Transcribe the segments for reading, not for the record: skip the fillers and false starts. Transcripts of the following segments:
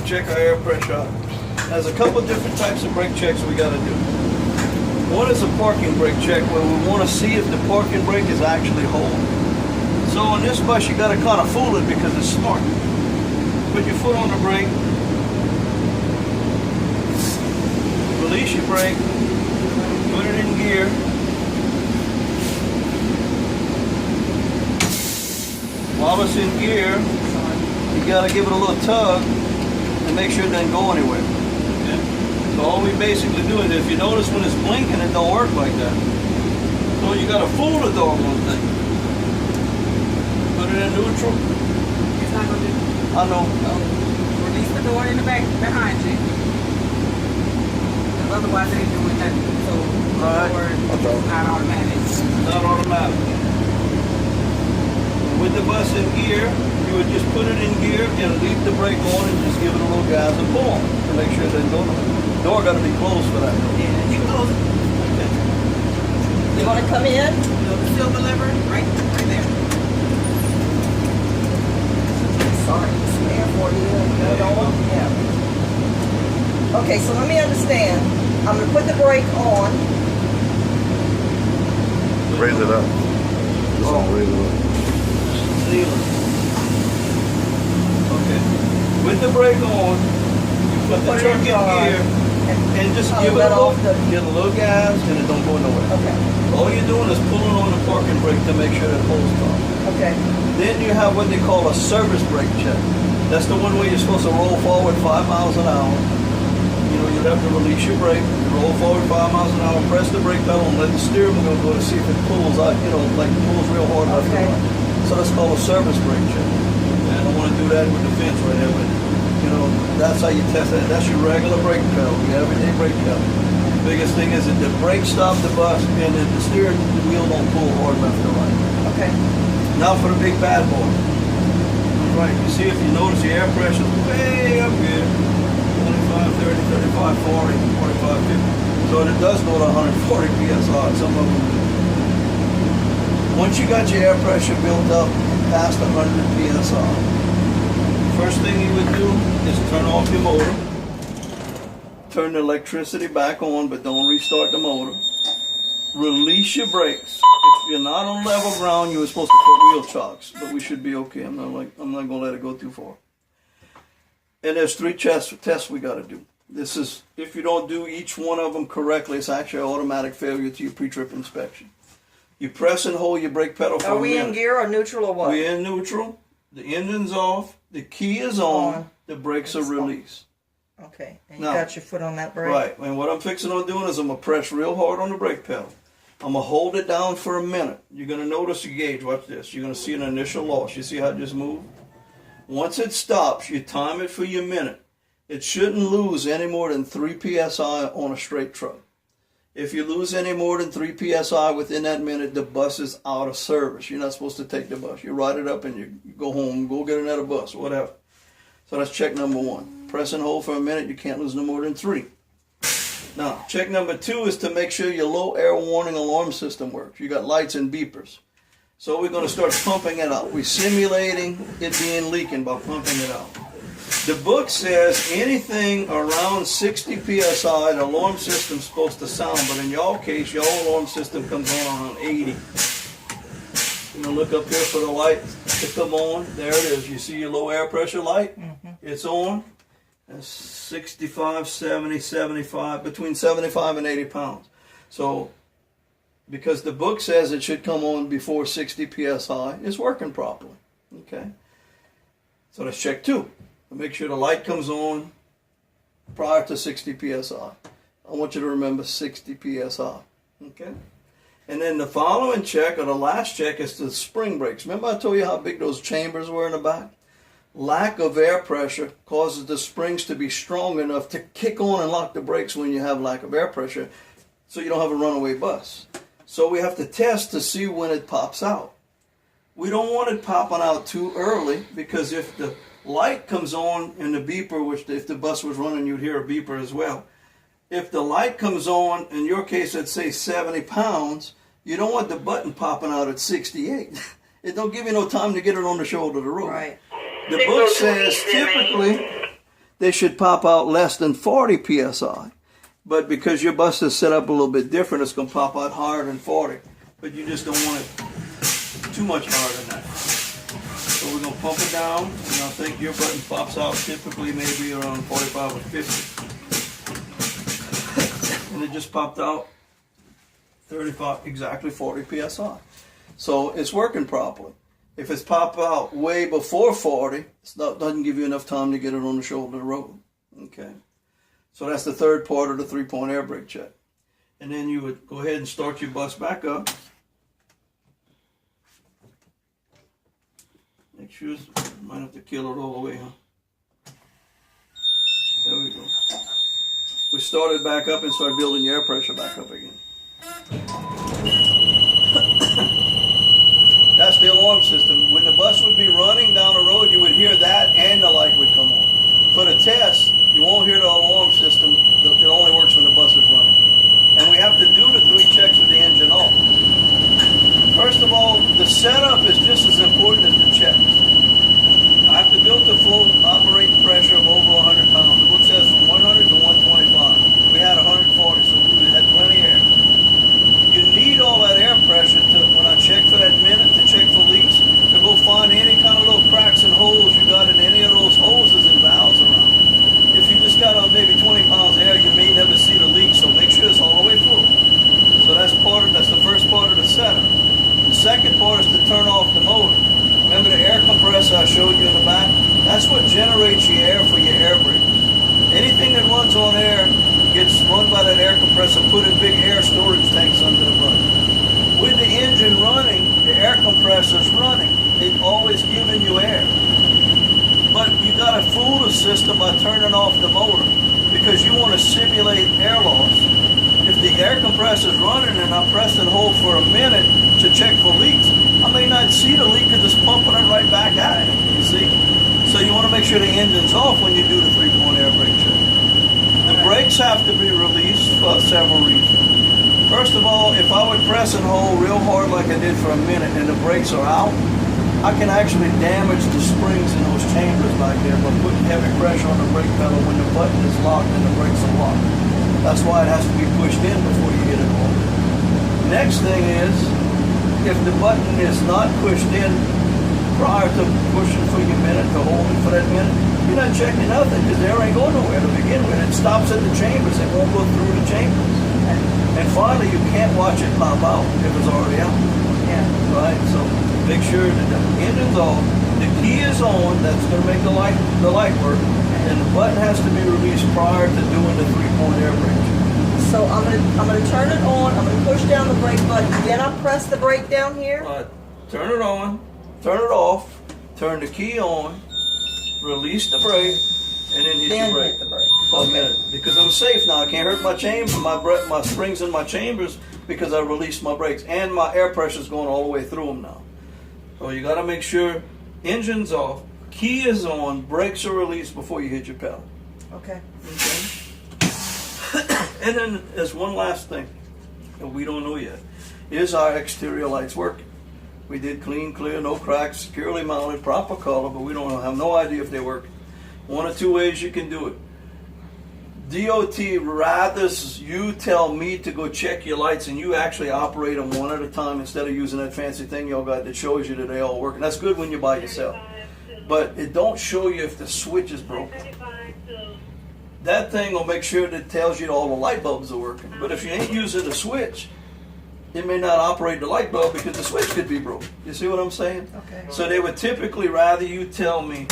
check our air pressure out. There's a couple different types of brake checks we got to do. One is a parking brake check where we want to see if the parking brake is actually holding. So on this bus, you got to kind of fool it because it's smart. Put your foot on the brake, release your brake, put it in gear. While it's in gear, you got to give it a little tug and make sure it doesn't go anywhere. Okay? So all we basically do is, if you notice when it's blinking, it don't work like that. So you got to fool the doggone thing. Put it in neutral. It's not going to do. I know. Release the door in the back behind you. Because otherwise it ain't doing nothing. So Right. it's not automatic. Not automatic. With the bus in gear, you would just put it in gear and leave the brake on and just give it a little gas and pull on to make sure it doesn't go nowhere. The door got to be closed for that. Yeah, you close it. You want to come in? The silver lever, right there. Sorry, it's there for you. Yeah. Okay, so let me understand. I'm going to put the brake on. Raise it up. Just raise it up. Sealer. Okay. With the brake on, you put the truck in gear and just give it get a little gas and it don't go nowhere. Okay. All you're doing is pulling on the parking brake to make sure that holds on. Okay. Then you have what they call a service brake check. That's the one where you're supposed to roll forward 5 miles an hour. You know, you'd have to release your brake, roll forward 5 miles an hour, press the brake pedal, and let the steering wheel go to see if it pulls out, you know, like pulls real hard left and right. So that's called a service brake check. And I don't want to do that with the fence right there, but, you know, that's how you test that. That's your regular brake pedal, your everyday brake pedal. The biggest thing is that the brake stop the bus and that the steering wheel don't pull hard left or right. Okay. Now for the big bad boy. Right, you see if you notice the air pressure is way up here. 25, 30, 35, 40, 45, 50. So it does go to 140 PSI. Some of them do. Once you got your air pressure built up past 100 PSI, first thing you would do is turn off your motor. Turn the electricity back on, but don't restart the motor. Release your brakes. If you're not on level ground, you were supposed to put wheel chocks, but we should be okay. I'm not going to let it go too far. And there's 3 tests we got to do. This is, if you don't do each one of them correctly, it's actually an automatic failure to your pre-trip inspection. You press and hold your brake pedal for a minute. Are we in gear or neutral or what? We're in neutral. The engine's off. The key is on. The brakes are released. Okay. And Now, you got your foot on that brake? Right. And what I'm fixing on doing is I'm going to press real hard on the brake pedal. I'm going to hold it down for a minute. You're going to notice the gauge. Watch this. You're going to see an initial loss. You see how it just moved? Once it stops, you time it for your minute. It shouldn't lose any more than 3 PSI on a straight truck. If you lose any more than 3 PSI within that minute, the bus is out of service. You're not supposed to take the bus. You ride it up and you go home, go get another bus, whatever. So that's check number 1. Press and hold for a minute. You can't lose no more than 3. Now, check number 2 is to make sure your low air warning alarm system works. You got lights and beepers. So we're going to start pumping it out. We're simulating it being leaking by pumping it out. The book says anything around 60 PSI, the alarm system's supposed to sound, but in y'all case, y'all alarm system comes on around 80. You know, look up here for the light to come on. There it is. You see your low air pressure light? Mm-hmm. It's on. That's 65, 70, 75, between 75 and 80 pounds. So, because the book says it should come on before 60 PSI, it's working properly. Okay? So let's check 2. Make sure the light comes on prior to 60 PSI. I want you to remember 60 PSI. Okay? And then the following check, or the last check, is the spring brakes. Remember I told you how big those chambers were in the back? Lack of air pressure causes the springs to be strong enough to kick on and lock the brakes when you have lack of air pressure, so you don't have a runaway bus. So we have to test to see when it pops out. We don't want it popping out too early, because if the light comes on and the beeper, which if the bus was running, you'd hear a beeper as well. If the light comes on, in your case, let's say 70 pounds, you don't want the button popping out at 68. It don't give you no time to get it on the shoulder of the road. Right. The book says they should pop out less than 40 psi. But because your bus is set up a little bit different, it's going to pop out higher than 40. But you just don't want it too much higher than that. So we're going to pump it down, and I think your button pops out typically maybe around 45 or 50. And it just popped out 35, exactly 40 psi. So it's working properly. If it's popped out way before 40, it doesn't give you enough time to get it on the shoulder of the road. Okay. So that's the third part of the 3-point air brake check. And then you would go ahead and start your bus back up. Make sure you might have to kill it all the way, huh? There we go. We started back up and started building your air pressure back up again. That's the alarm system. When the bus would be running down the road, you would hear that and the light would come on. For the test, you won't hear the alarm system. It only works when the bus is running. And we have to do the 3 checks with the engine off. First of all, the setup is just as important as the checks. I have to build the full operating pressure of over 100 pounds. The book says from 100 to 125. We had 140, so we had plenty of air. You need all that air pressure to, when I check for that minute, to check for leaks, to go find any kind of little cracks and holes you got in any of those hoses and valves around. If you just got maybe 20 pounds of air, you may never see the leak, so make sure it's all the way full. So that's the first part of the setup. The second part is to turn off the motor. Remember the air compressor I showed you in the back? That's what generates your air for your air brakes. Anything that runs on air gets run by that air compressor, put in big air storage tanks under the bus. With the engine running, the air compressor's running. It's always giving you air. But you got to fool the system by turning off the motor because you want to simulate air loss. If the air compressor's running and I press and hold for a minute to check for leaks, I may not see the leak because it's pumping it right back at it, you see? So you want to make sure the engine's off when you do the 3-point air brake check. The brakes have to be released for several reasons. First of all, if I would press and hold real hard like I did for a minute and the brakes are out, I can actually damage the springs in those chambers back there by putting heavy pressure on the brake pedal when the button is locked and the brakes are locked. That's why it has to be pushed in before you get it on. Next thing is, if the button is not pushed in prior to pushing for your minute, to holding for that minute, you're not checking nothing because the air ain't going nowhere to begin with. It stops at the chambers. It won't go through the chambers. And finally, you can't watch it pop out if it's already out. Yeah. Right? So make sure that the engine's off, the key is on, that's going to make the light work, and the button has to be released prior to doing the 3-point air brake. So I'm gonna turn it on. I'm gonna push down the brake button. Then I press the brake down here. Turn it on, turn it off, turn the key on, release the brake, and then hit Then the brake. hit the brake. For a minute, because I'm safe now. I can't hurt my chamber, my springs in my chambers because I released my brakes, and my air pressure's going all the way through them now. So you got to make sure engine's off, key is on, brakes are released before you hit your pedal. Okay. Okay. And then there's one last thing that we don't know yet. Is our exterior lights working? We did clean, clear, no cracks, securely mounted, proper color, but we don't have no idea if they're working. One or two ways you can do it. DOT rather you tell me to go check your lights and you actually operate them one at a time instead of using that fancy thing y'all got that shows you that they all work. And that's good when you're by yourself. But it don't show you if the switch is broken. That thing will make sure that it tells you all the light bulbs are working. But if you ain't using the switch, it may not operate the light bulb because the switch could be broken. You see what I'm saying? Okay. So they would typically rather you tell me,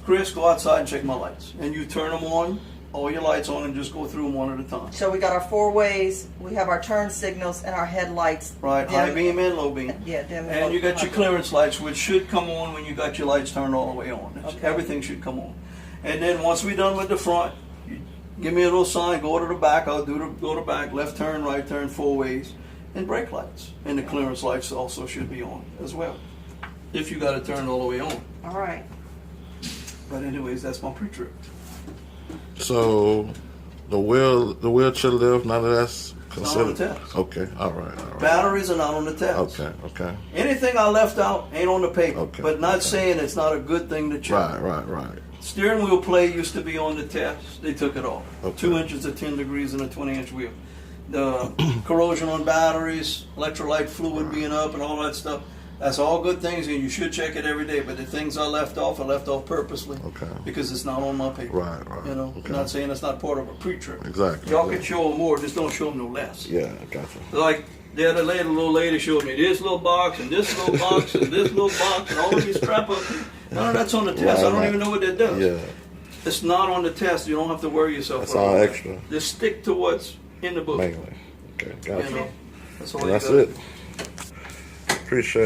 Chris, go outside and check my lights. And you turn them on, all your lights on, and just go through them one at a time. So we got our 4 ways. We have our turn signals and our headlights. Right, high beam and low beam. Yeah, dim and And low you got beam. your clearance lights, which should come on when you got your lights turned all the way on. Okay. Everything should come on. And then once we're done with the front, you give me a little sign, go to the back. I'll go to the back, left turn, right turn, 4 ways. And brake lights. And the clearance lights also should be on as well, if you got it turned all the way on. All right. But anyways, that's my pre-trip. So the wheelchair lift, none of that's Not on the considered. test. Okay, all right. Batteries are not on the test. Okay. Anything I left out ain't on the paper. Okay, But not okay. saying it's not a good thing to check. Right. Steering wheel plate used to be on the test. They took it off. Okay. 2 inches at 10 degrees and a 20-inch wheel. The corrosion on batteries, electrolyte fluid being up and all that stuff. That's all good things, and you should check it every day. But the things I left off, I left off purposely. Okay. Because it's not on my paper. Right, right. You know, Okay. not saying it's not part of a pre-trip. Exactly. Y'all can show them more, just don't show them no less. Yeah, I gotcha. Like the other lady, the little lady showed me this little box and this little box and this little box and all of these scrap up. No, that's on the test. I don't Right. even know what that does. Yeah, It's not on the test. You don't have to worry yourself. that's about all that. extra, Just stick to what's in the book. mainly. Okay, You gotcha. know, that's all And you that's gotta it. Appreciate it.